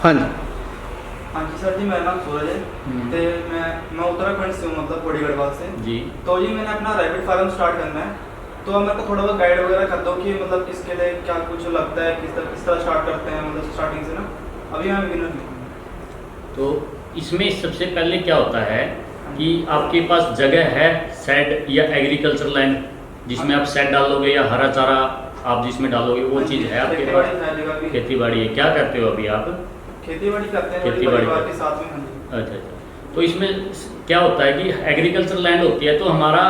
हाँ जी। हाँ जी सर जी, मेरा नाम सूरज है ते मैं उत्तराखंड से हूँ, मतलब कोड़ी गढ़वाल से जी। तो जी मैंने अपना रैबिट फार्म स्टार्ट करना है, तो मेरे को थोड़ा बहुत गाइड वगैरह कर दो कि मतलब किसके लिए क्या कुछ लगता है, किस तरह स्टार्ट करते हैं, मतलब स्टार्टिंग से ना। अभी मैं बिगिनर हूँ। तो इसमें सबसे पहले क्या होता है कि आपके पास जगह है शेड या एग्रीकल्चर लैंड जिसमें आप शेड डालोगे या हरा चारा आप जिसमें डालोगे वो चीज़ है आपके पास? खेती बाड़ी है। क्या करते हो अभी आप? खेती बाड़ी करते हैं, खेती बाड़ी परिवार के साथ में। हाँ जी। अच्छा अच्छा। तो इसमें क्या होता है कि एग्रीकल्चर लैंड होती है तो हमारा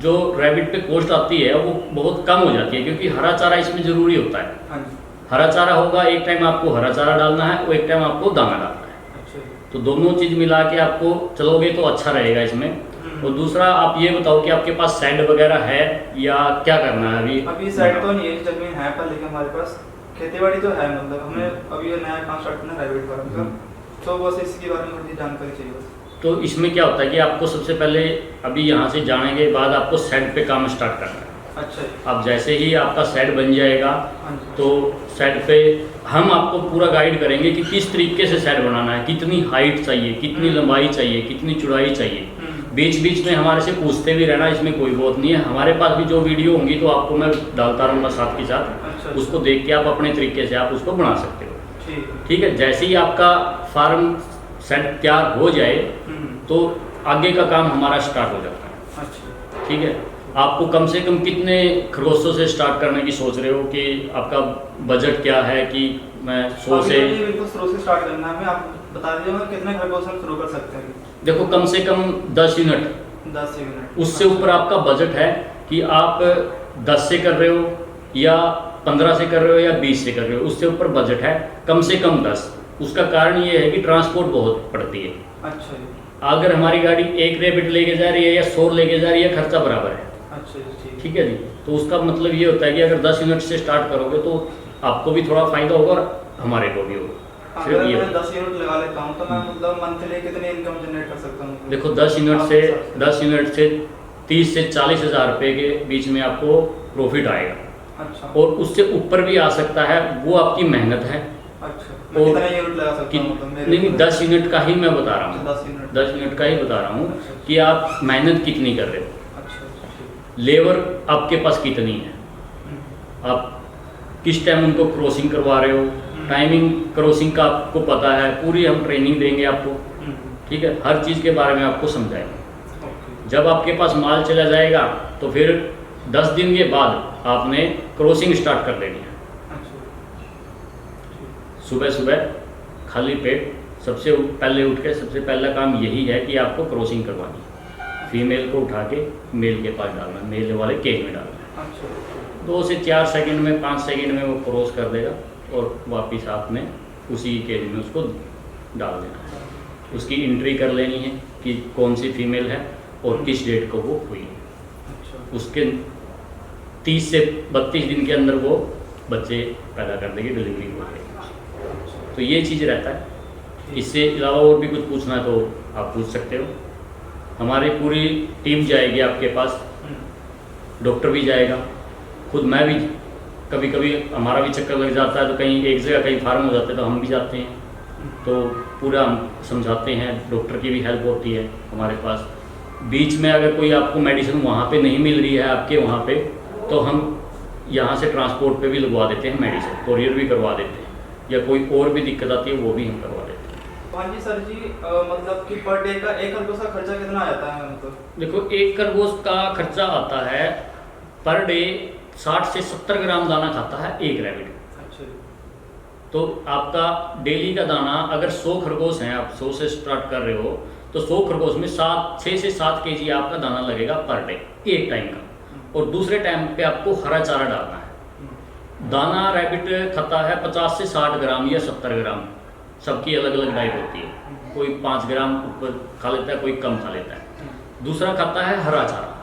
जो रैबिट पे कॉस्ट आती है वो बहुत कम हो जाती है, क्योंकि हरा चारा इसमें ज़रूरी होता है। हाँ जी। हरा चारा होगा, एक टाइम आपको हरा चारा डालना है और एक टाइम आपको दाना डालना है। अच्छा। तो दोनों चीज़ मिला के आपको चलोगे तो अच्छा रहेगा इसमें। और दूसरा आप ये बताओ कि आपके पास सैंड वगैरह है या क्या करना है अभी? अभी साइड तो नहीं है, जमीन है पर लेकिन हमारे पास खेती बाड़ी तो है, मतलब हमें अभी ये नया काम स्टार्ट करना है रैबिट फार्म का, तो बस इसके बारे में थोड़ी जानकारी चाहिए बस। तो इसमें क्या होता है कि आपको सबसे पहले अभी यहाँ से जाने के बाद आपको सेट पे काम स्टार्ट करना है। अच्छा। अब जैसे ही आपका सेट बन जाएगा हाँ जी। तो सेट पे हम आपको पूरा गाइड करेंगे कि किस तरीके से सेट बनाना है, कितनी हाइट चाहिए, कितनी लंबाई चाहिए, कितनी चौड़ाई चाहिए। बीच बीच में हमारे से पूछते भी रहना, इसमें कोई बात नहीं है। हमारे पास भी जो वीडियो होंगी तो आपको मैं डालता रहूँगा साथ के साथ। अच्छा। उसको देख के आप अपने तरीके से आप उसको बना सकते हो। ठीक। ठीक है। जैसे ही आपका फार्म सेट तैयार हो जाए तो आगे का काम हमारा स्टार्ट हो जाता है। अच्छा। ठीक है। आपको कम से कम कितने खरगोशों से स्टार्ट करने की सोच रहे हो कि आपका बजट क्या है? कि मैं 100 से बिल्कुल शुरू से स्टार्ट करना है, मैं आप बता दीजिए मैं कितने खरगोश हम शुरू कर सकते हैं? देखो कम से कम 10 यूनिट, 10 यूनिट। उससे ऊपर आपका बजट है कि आप 10 से कर रहे हो या 15 से कर रहे हो या 20 से कर रहे हो, उससे ऊपर बजट है कम से कम 10। उसका कारण ये है कि ट्रांसपोर्ट बहुत पड़ती है। अच्छा जी। अगर हमारी गाड़ी एक रैबिट लेके जा रही है या 100 लेके जा रही है, खर्चा बराबर है। अच्छा जी। ठीक है जी। तो उसका मतलब ये होता है कि अगर 10 यूनिट से स्टार्ट करोगे तो आपको भी थोड़ा फायदा होगा और हमारे को भी होगा। अगर मैं 10 यूनिट लगा लेता हूँ तो मैं मतलब मंथली कितनी इनकम जनरेट कर सकता हूँ? देखो 10 यूनिट से 30 से 40 हज़ार रुपये के बीच में आपको प्रॉफिट आएगा। अच्छा। और उससे ऊपर भी आ सकता है, वो आपकी मेहनत है। अच्छा। मैं कितना यूनिट लगा सकता हूँ मतलब मेरे? नहीं 10 यूनिट का ही मैं बता रहा हूँ। 10 यूनिट का ही बता रहा हूँ कि आप मेहनत कितनी कर रहे हो। अच्छा। लेबर आपके पास कितनी है, आप किस टाइम उनको क्रॉसिंग करवा रहे हो, टाइमिंग क्रॉसिंग का आपको पता है, पूरी हम ट्रेनिंग देंगे आपको। ठीक है। हर चीज़ के बारे में आपको समझाएंगे। जब आपके पास माल चला जाएगा तो फिर 10 दिन के बाद आपने क्रॉसिंग स्टार्ट कर देनी है। सुबह सुबह खाली पेट सबसे पहले उठ के सबसे पहला काम यही है कि आपको क्रॉसिंग करवानी है। फीमेल को उठा के मेल के पास डालना, मेल वाले केज में डालना है। 2 से 4 सेकंड में 5 सेकंड में वो क्रॉस कर देगा और वापस आपने उसी केज में उसको डाल देना है। उसकी एंट्री कर लेनी है कि कौन सी फीमेल है और किस डेट को वो हुई है। उसके 30 से 32 दिन के अंदर वो बच्चे पैदा कर देगी, डिलीवरी हो जाएगी। तो ये चीज़ रहता है। इससे अलावा और भी कुछ पूछना है तो आप पूछ सकते हो। हमारी पूरी टीम जाएगी आपके पास, डॉक्टर भी जाएगा, खुद मैं भी कभी कभी हमारा भी चक्कर लग जाता है तो कहीं एक जगह कहीं फार्म हो जाते हैं तो हम भी जाते हैं, तो पूरा हम समझाते हैं। डॉक्टर की भी हेल्प होती है हमारे पास। बीच में अगर कोई आपको मेडिसिन वहाँ पे नहीं मिल रही है आपके वहाँ पे, तो हम यहाँ से ट्रांसपोर्ट पे भी लगवा देते हैं मेडिसिन, कोरियर भी करवा देते हैं, या कोई और भी दिक्कत आती है वो भी हम करवा देते हैं। हाँ जी सर जी, मतलब कि पर डे का एक खरगोश का खर्चा कितना आ जाता है? मतलब देखो एक खरगोश का खर्चा आता है पर डे 60 से 70 ग्राम दाना खाता है एक रैबिट। अच्छा। तो आपका डेली का दाना अगर 100 खरगोश हैं, आप 100 से स्टार्ट कर रहे हो तो 100 खरगोश में 6 से 7 केजी आपका दाना लगेगा पर डे एक टाइम का। और दूसरे टाइम पे आपको हरा चारा डालना है। दाना रैबिट खाता है 50 से 60 ग्राम या 70 ग्राम, सबकी अलग अलग डाइट होती है। कोई 5 ग्राम ऊपर खा लेता है, कोई कम खा लेता है। दूसरा खाता है हरा चारा।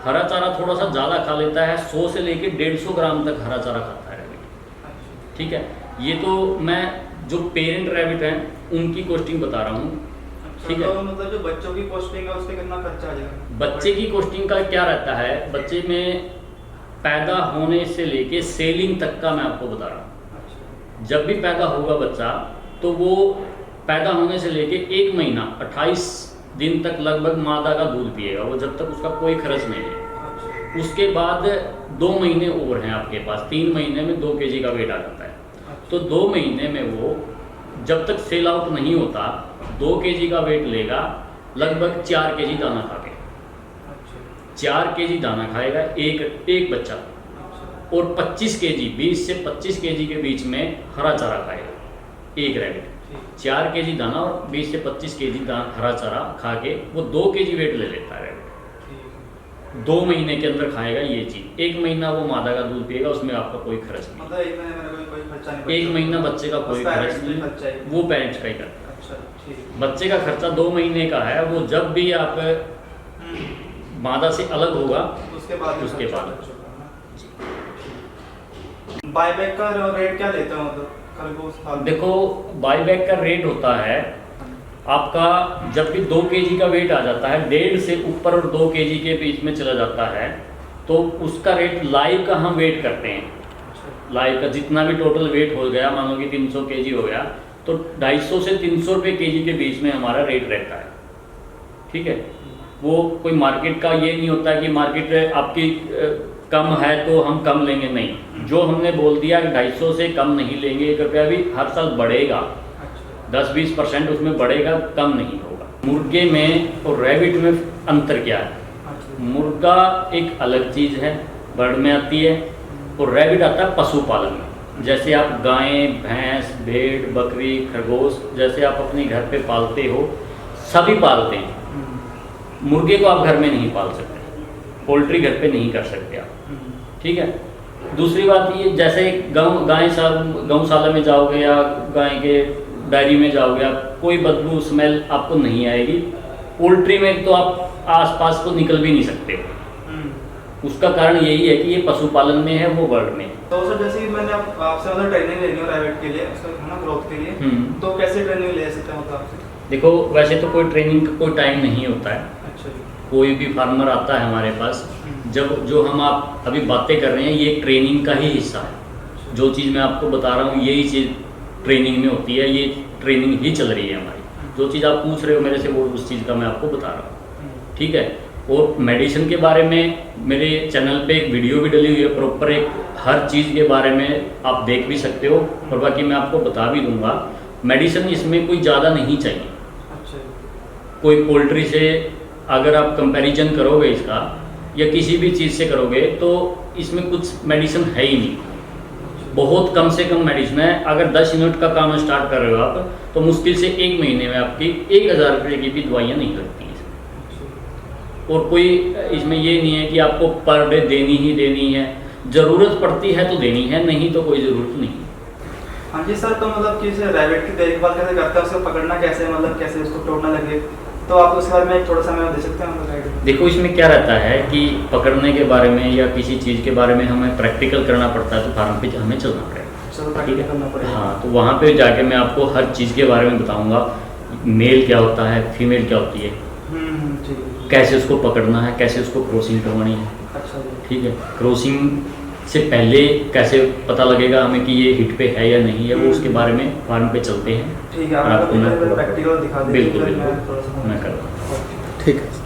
हरा चारा थोड़ा सा ज़्यादा खा लेता है, 100 से लेके 150 ग्राम तक हरा चारा खाता है रैबिट। ठीक है। ये तो मैं जो पेरेंट रैबिट हैं उनकी कॉस्टिंग बता रहा हूँ। ठीक है। तो मतलब जो बच्चों की कॉस्टिंग है उस पर कितना खर्चा आ जाएगा? बच्चे की कॉस्टिंग का क्या रहता है, बच्चे में पैदा होने से लेके सेलिंग तक का मैं आपको बता रहा हूँ। जब भी पैदा होगा बच्चा तो वो पैदा होने से लेके 1 महीना 28 दिन तक लगभग मादा का दूध पिएगा वो, जब तक उसका कोई खर्च नहीं है। अच्छा। उसके बाद 2 महीने और हैं आपके पास, 3 महीने में 2 kg का वेट आ जाता है। तो 2 महीने में वो जब तक सेल आउट नहीं होता 2 kg का वेट लेगा, लगभग 4 kg दाना खा के। अच्छा। 4 kg दाना खाएगा एक बच्चा, अच्छा। और 25 kg 20 से 25 kg के बीच में हरा चारा खाएगा एक रैबिट। ठीक। 4 kg दाना और 20 से 25 kg हरा चारा खा के वो 2 kg वेट ले लेता है रैबिट। ठीक। 2 महीने के अंदर खाएगा ये चीज़। 1 महीना वो मादा का दूध पिएगा, उसमें आपका कोई खर्च नहीं। मतलब 1 महीने में कोई खर्चा नहीं। 1 महीना बच्चे का कोई बस खर्च पेरेंट्स भी खर्चा नहीं, ही। वो पेरेंट्स का ही करता है। अच्छा। ठीक। बच्चे का खर्चा 2 महीने का है, वो जब भी आप मादा से अलग होगा उसके बाद उसके बाद। बायबैक का रेट क्या लेते हो मतलब खरगोश फार्म? देखो बाईबैक का रेट होता है आपका, जब भी 2 kg का वेट आ जाता है, 1.5 से ऊपर और 2 kg के बीच में चला जाता है, तो उसका रेट लाइव का हम वेट करते हैं। लाइव का जितना भी टोटल वेट हो गया, मान लो कि 300 kg हो गया, तो 250 से 300 रुपये kg के बीच में हमारा रेट रहता है। ठीक है, वो कोई मार्केट का ये नहीं होता है कि मार्केट आपकी कम है तो हम कम लेंगे, नहीं। जो हमने बोल दिया कि 250 से कम नहीं लेंगे, 1 रुपया भी हर साल बढ़ेगा, 10-20% उसमें बढ़ेगा, कम नहीं होगा। मुर्गे में और रैबिट में अंतर क्या है? मुर्गा एक अलग चीज़ है, बर्ड में आती है, और रैबिट आता है पशुपालन में। जैसे आप गायें, भैंस, भेड़, बकरी, खरगोश जैसे आप अपने घर पे पालते हो, सभी पालते हैं। मुर्गे को आप घर में नहीं पाल सकते, पोल्ट्री घर पे नहीं कर सकते आप। ठीक है। दूसरी बात ये, जैसे गौशाला में जाओगे या गाय के डेयरी में जाओगे आप, कोई बदबू स्मेल आपको नहीं आएगी। पोल्ट्री में तो आप आसपास को निकल भी नहीं सकते हो। उसका कारण यही है कि ये पशुपालन में है, वो वर्ल्ड में है। तो सर जैसे कि मैंने आपसे मतलब ट्रेनिंग लेनी हो रैबिट के लिए, उसका है ना ग्रोथ के लिए, तो कैसे ट्रेनिंग ले सकते हैं मतलब आपसे? देखो वैसे तो कोई ट्रेनिंग का कोई टाइम नहीं होता है। अच्छा। कोई भी फार्मर आता है हमारे पास, जब जो हम आप अभी बातें कर रहे हैं ये ट्रेनिंग का ही हिस्सा है। जो चीज़ मैं आपको बता रहा हूँ यही चीज़ ट्रेनिंग में होती है, ये ट्रेनिंग ही चल रही है हमारी। जो चीज़ आप पूछ रहे हो मेरे से, वो उस चीज़ का मैं आपको बता रहा हूँ। ठीक है। और मेडिसिन के बारे में मेरे चैनल पे एक वीडियो भी डली हुई है, प्रॉपर एक हर चीज़ के बारे में आप देख भी सकते हो, और बाकी मैं आपको बता भी दूंगा। मेडिसिन इसमें कोई ज़्यादा नहीं चाहिए। अच्छा। कोई पोल्ट्री से अगर आप कंपैरिजन करोगे इसका, या किसी भी चीज़ से करोगे, तो इसमें कुछ मेडिसिन है ही नहीं। बहुत कम से कम मेडिसिन है। अगर 10 यूनिट का काम स्टार्ट कर रहे हो आप, तो मुश्किल से 1 महीने में आपकी 1000 रुपये की भी दवाइयाँ नहीं लगती हैं। और कोई इसमें ये नहीं है कि आपको पर डे देनी ही देनी है, ज़रूरत पड़ती है तो देनी है, नहीं तो कोई ज़रूरत नहीं। हाँ जी सर, तो मतलब कि रैबिट की देखभाल कैसे करते हैं, उसको पकड़ना कैसे, मतलब कैसे उसको तोड़ना लगे, तो आप उसके बारे में थोड़ा सा मैं दे सकते हैं मतलब? देखो इसमें क्या रहता है कि पकड़ने के बारे में या किसी चीज़ के बारे में हमें प्रैक्टिकल करना पड़ता है, तो फार्म पे हमें चलना पड़ेगा। ठीक है। हाँ, तो वहाँ पे जाके मैं आपको हर चीज़ के बारे में बताऊँगा। मेल क्या होता है, फीमेल क्या होती है, कैसे उसको पकड़ना है, कैसे उसको क्रॉसिंग करवानी है। अच्छा। ठीक है। क्रॉसिंग से पहले कैसे पता लगेगा हमें कि ये हिट पे है या नहीं है, वो उसके बारे में फार्म पे चलते हैं। ठीक है, आप प्रैक्टिकल दिखा दें। बिल्कुल मैं करूँगा। ठीक है।